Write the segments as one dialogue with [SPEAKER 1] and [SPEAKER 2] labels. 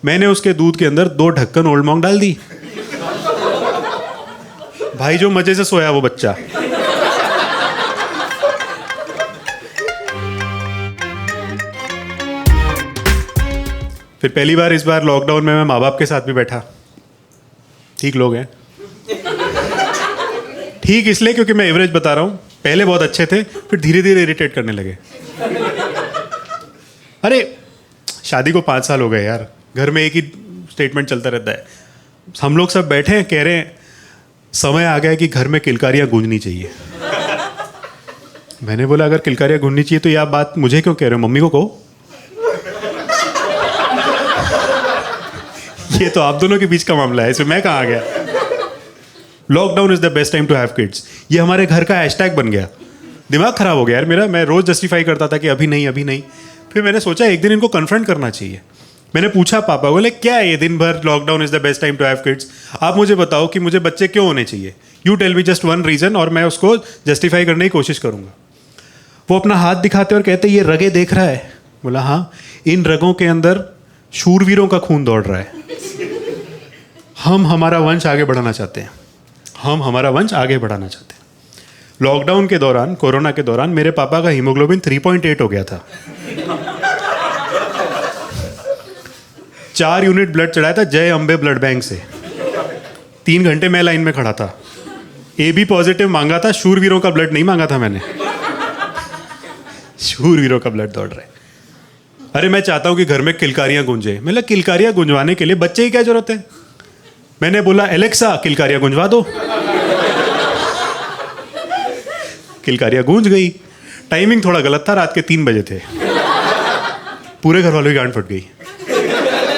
[SPEAKER 1] मैंने उसके दूध के अंदर 2 ढक्कन ओल्ड मॉन्क डाल दी। भाई जो मजे से सोया वो बच्चा। फिर पहली बार इस बार लॉकडाउन में मैं माँ बाप के साथ भी बैठा। ठीक लोग हैं, ठीक इसलिए क्योंकि मैं एवरेज बता रहा हूँ। पहले बहुत अच्छे थे, फिर धीरे धीरे इरिटेट करने लगे। अरे शादी को 5 साल हो गए यार, घर में एक ही स्टेटमेंट चलता रहता है। हम लोग सब बैठे हैं, कह रहे हैं समय आ गया है कि घर में किलकारियाँ गूंजनी चाहिए। मैंने बोला अगर किलकारियाँ गूंजनी चाहिए तो यह बात मुझे क्यों कह रहे हो, मम्मी को कहो। ये तो आप दोनों के बीच का मामला है, इसमें मैं कहाँ आ गया। Lockdown is the best time to have kids, ये हमारे घर का हैशटैग बन गया। दिमाग खराब हो गया यार मेरा। मैं रोज जस्टिफाई करता था कि अभी नहीं अभी नहीं। फिर मैंने सोचा एक दिन इनको कन्फ्रंट करना चाहिए। मैंने पूछा पापा, बोले क्या है ये दिन भर lockdown is the best time to have kids, आप मुझे बताओ कि मुझे बच्चे क्यों होने चाहिए। You tell me just one reason और मैं उसको जस्टिफाई करने की कोशिश करूंगा। वो अपना हाथ दिखाते और कहते ये रगे देख रहा है। बोला हाँ, इन रगों के अंदर शूरवीरों का खून दौड़ रहा है। हम हमारा वंश आगे बढ़ाना चाहते हैं, हम हमारा वंश आगे बढ़ाना चाहते हैं। लॉकडाउन के दौरान, कोरोना के दौरान मेरे पापा का हीमोग्लोबिन 3.8 हो गया था। 4 यूनिट ब्लड चढ़ाया था जय अंबे ब्लड बैंक से। 3 घंटे मैं लाइन में खड़ा था। AB पॉजिटिव मांगा था, शूरवीरों का ब्लड नहीं मांगा था मैंने। शूरवीरों का ब्लड दौड़ रहा है। अरे मैं चाहता हूं कि घर में किलकारियां गूंजे। मतलब किलकारियां गुंजवाने के लिए बच्चे की क्या जरूरत है। मैंने बोला एलेक्सा किलकारियां गुंजवा दो। किलकारियां गूंज गई। टाइमिंग थोड़ा गलत था, रात के 3 बजे थे। पूरे घर वालों की गांड फट गई।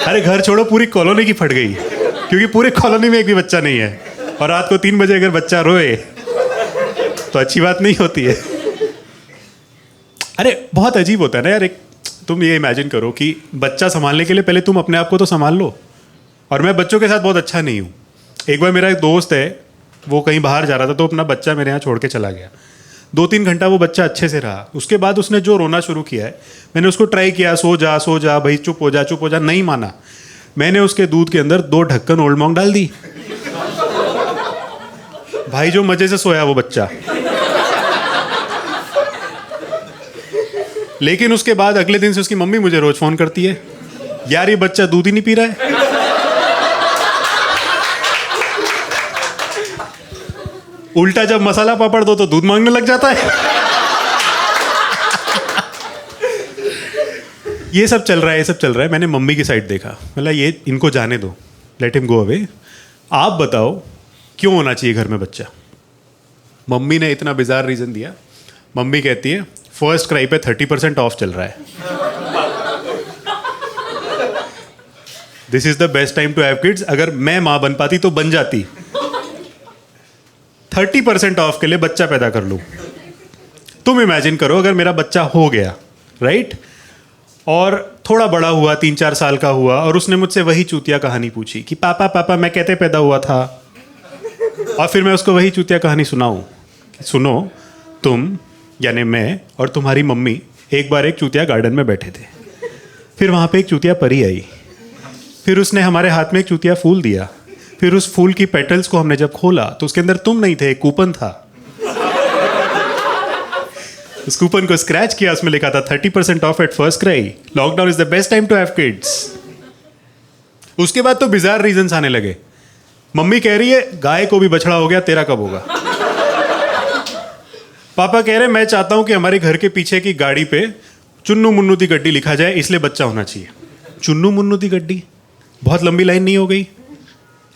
[SPEAKER 1] अरे घर छोड़ो, पूरी कॉलोनी की फट गई, क्योंकि पूरे कॉलोनी में एक भी बच्चा नहीं है। और रात को 3 बजे अगर बच्चा रोए तो अच्छी बात नहीं होती है। अरे बहुत अजीब होता है ना यार। एक तुम ये इमेजिन करो कि बच्चा संभालने के लिए पहले तुम अपने आप को तो संभाल लो। और मैं बच्चों के साथ बहुत अच्छा नहीं हूँ। एक बार मेरा एक दोस्त है, वो कहीं बाहर जा रहा था तो अपना बच्चा मेरे यहाँ छोड़ के चला गया। 2-3 घंटा वो बच्चा अच्छे से रहा। उसके बाद उसने जो रोना शुरू किया है, मैंने उसको ट्राई किया, सो जा भाई, चुप हो जा, नहीं माना। मैंने उसके दूध के अंदर 2 ढक्कन ओल्ड मॉन्क डाल दी। भाई जो मजे से सोया वो बच्चा। लेकिन उसके बाद अगले दिन से उसकी मम्मी मुझे रोज फोन करती है, यार ये बच्चा दूध ही नहीं पी रहा है। उल्टा जब मसाला पापड़ दो तो दूध मांगने लग जाता है। ये सब चल रहा है। मैंने मम्मी की साइड देखा, मतलब ये इनको जाने दो, लेट हिम गो अवे। आप बताओ क्यों होना चाहिए घर में बच्चा। मम्मी ने इतना बिजार रीजन दिया। मम्मी कहती है फर्स्ट क्राई पे 30% ऑफ चल रहा है। This is the best time to have kids. अगर मैं मां बन पाती तो बन जाती। 30% ऑफ के लिए बच्चा पैदा कर लूं। तुम इमेजिन करो अगर मेरा बच्चा हो गया, राइट, और थोड़ा बड़ा हुआ, 3-4 साल का हुआ, और उसने मुझसे वही चूतिया कहानी पूछी कि पापा मैं कैसे पैदा हुआ था। और फिर मैं उसको वही चूतिया कहानी सुनाऊं कि सुनो, तुम यानी मैं और तुम्हारी मम्मी एक बार एक चूतिया गार्डन में बैठे थे। फिर वहाँ पे एक चूतिया परी आई। फिर उसने हमारे हाथ में एक चूतिया फूल दिया। फिर उस फूल की पेटल्स को हमने जब खोला तो उसके अंदर तुम नहीं थे, एक कूपन था। उस कूपन को स्क्रैच किया, उसमें लिखा था 30% off at FirstCry, lockdown is the best time to have kids. उसके बाद तो बिजार रीजंस आने लगे। मम्मी कह रही है गाय को भी बछड़ा हो गया, तेरा कब होगा। पापा कह रहे मैं चाहता हूं कि हमारे घर के पीछे की गाड़ी पे चुन्नू मुन्नू दी गड्डी लिखा जाए, इसलिए बच्चा होना चाहिए। चुन्नू मुन्नू दी गड्डी, बहुत लंबी लाइन नहीं हो गई।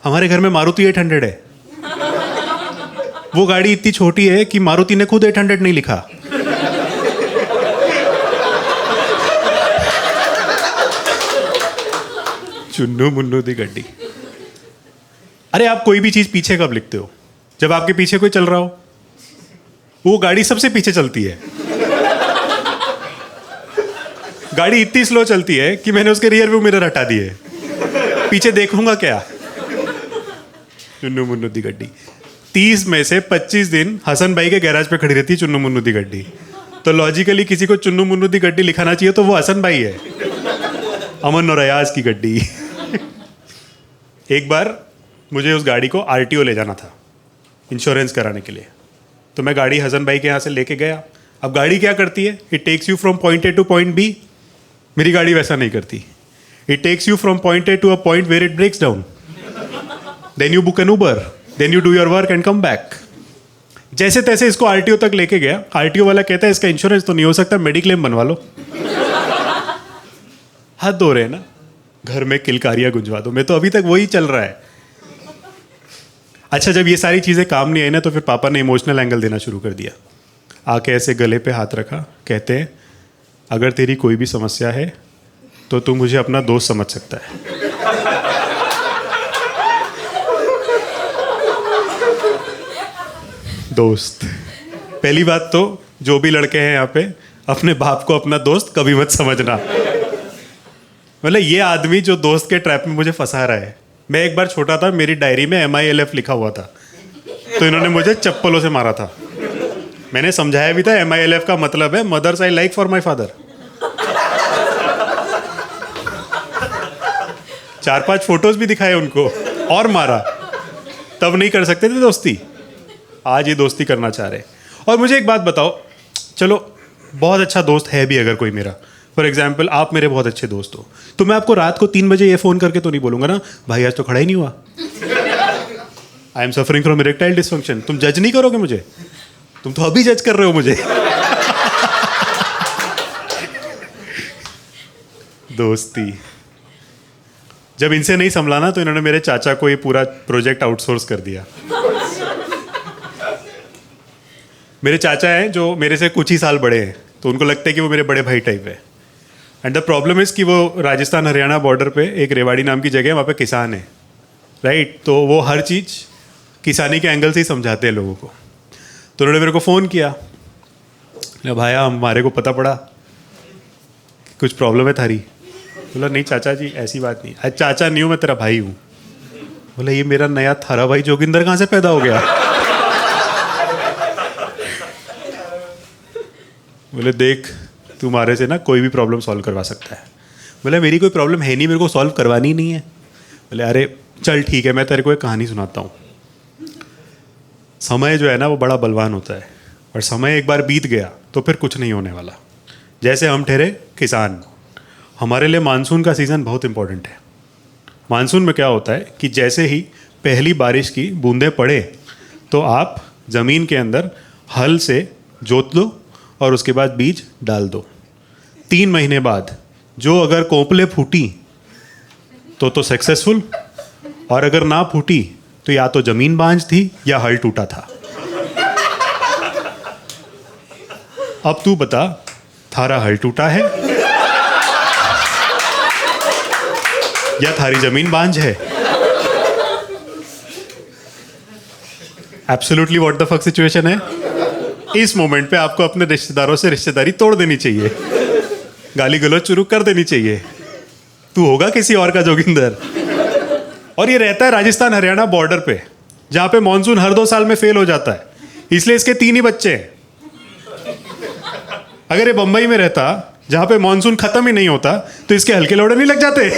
[SPEAKER 1] हमारे घर में मारुति 800 है। वो गाड़ी इतनी छोटी है कि मारुति ने खुद 800 नहीं लिखा। चुन्नू मुन्नू दी गड्डी। अरे आप कोई भी चीज पीछे कब लिखते हो? जब आपके पीछे कोई चल रहा हो। वो गाड़ी सबसे पीछे चलती है। गाड़ी इतनी स्लो चलती है कि मैंने उसके रियर व्यू मिरर हटा दिए। पीछे देखूंगा क्या? चुन्नू मुन्नू दी गड्डी। 30 में से 25 दिन हसन भाई के गैराज पे खड़ी रहती है चुन्नू मुन्नू दी गड्डी। तो लॉजिकली किसी को चुन्नू मुन्नू दी गड्डी लिखाना चाहिए तो वो हसन भाई है। अमन और अयाज की गड्डी। एक बार मुझे उस गाड़ी को आरटीओ ले जाना था इंश्योरेंस कराने के लिए। तो मैं गाड़ी हसन भाई के यहाँ से लेके गया। अब गाड़ी क्या करती है, it takes you from point A to point B. मेरी गाड़ी वैसा नहीं करती, it takes you from point A to a point where it breaks down, then you book an Uber, then you do your work and come back. जैसे तैसे इसको RTO तक लेके गया। आरटीओ वाला कहता है इसका इंश्योरेंस तो नहीं हो सकता, मेडिक्लेम बनवा लो। हद हो रहे हैं ना, घर में किलकारियां गुंजवा दो। मैं तो अभी तक वही चल रहा है। अच्छा, जब ये सारी चीज़ें काम नहीं आई ना, तो फिर पापा ने इमोशनल एंगल देना शुरू कर दिया। आके ऐसे गले पे हाथ रखा, कहते हैं अगर तेरी कोई भी समस्या है तो तू मुझे अपना दोस्त समझ सकता है। दोस्त, पहली बात तो जो भी लड़के हैं यहाँ पे, अपने बाप को अपना दोस्त कभी मत समझना। मतलब ये आदमी जो दोस्त के ट्रैप में मुझे फंसा रहा है। मैं एक बार छोटा था, मेरी डायरी में MILF लिखा हुआ था, तो इन्होंने मुझे चप्पलों से मारा था। मैंने समझाया भी था MILF का मतलब है mother's I like for my father. 4-5 photos भी दिखाए उनको और मारा। तब नहीं कर सकते थे दोस्ती, आज ये दोस्ती करना चाह रहे। और मुझे एक बात बताओ, चलो बहुत अच्छा दोस्त है भी अगर कोई मेरा, फॉर एग्जाम्पल आप मेरे बहुत अच्छे दोस्त हो, तो मैं आपको रात को 3 बजे ये फ़ोन करके तो नहीं बोलूँगा ना, भाई आज तो खड़ा ही नहीं हुआ, I am suffering from erectile dysfunction. तुम जज नहीं करोगे मुझे, तुम तो अभी जज कर रहे हो मुझे। दोस्ती जब इनसे नहीं संभलाना, तो इन्होंने मेरे चाचा को ये पूरा प्रोजेक्ट आउटसोर्स कर दिया। मेरे चाचा हैं जो मेरे से कुछ ही साल बड़े हैं, तो उनको लगता है कि वो मेरे बड़े भाई टाइप है। एंड द प्रॉब्लम इज़ कि वो राजस्थान हरियाणा बॉर्डर पे एक रेवाड़ी नाम की जगह है, वहाँ पे किसान है, राइट। तो वो हर चीज़ किसानी के एंगल से ही समझाते हैं लोगों को। तो उन्होंने मेरे को फ़ोन किया, भाया हमारे को पता पड़ा कुछ प्रॉब्लम है थारी। बोला नहीं चाचा जी ऐसी बात नहीं। अरे चाचा नहीं हूँ, मैं तेरा भाई हूँ। बोला ये मेरा नया थारा भाई जोगिंदर कहाँ से पैदा हो गया। बोले देख तुम्हारे से ना कोई भी प्रॉब्लम सॉल्व करवा सकता है। बोले मेरी कोई प्रॉब्लम है नहीं, मेरे को सॉल्व करवानी नहीं है। बोले अरे चल ठीक है, मैं तेरे को एक कहानी सुनाता हूँ। समय जो है ना वो बड़ा बलवान होता है, और समय एक बार बीत गया तो फिर कुछ नहीं होने वाला। जैसे हम ठहरे किसान, हमारे लिए मानसून का सीज़न बहुत इंपॉर्टेंट है। मानसून में क्या होता है कि जैसे ही पहली बारिश की बूंदें पड़े तो आप ज़मीन के अंदर हल से जोत दो और उसके बाद बीज डाल दो। 3 महीने बाद जो अगर कोपले फूटी तो सक्सेसफुल, और अगर ना फूटी तो या तो ज़मीन बांझ थी या हल टूटा था। अब तू बता, थारा हल टूटा है या थारी ज़मीन बांझ है? Absolutely what the fuck situation है। इस मोमेंट पे आपको अपने रिश्तेदारों से रिश्तेदारी तोड़ देनी चाहिए, गाली गलौज शुरू कर देनी चाहिए। तू होगा किसी और का जोगिंदर। और ये रहता है राजस्थान हरियाणा बॉर्डर पे, जहाँ पे मॉनसून हर 2 साल में फेल हो जाता है, इसलिए इसके 3 ही बच्चे हैं। अगर ये बंबई में रहता जहाँ पे मॉनसून खत्म ही नहीं होता तो इसके हल्के लौड़े नहीं लग जाते।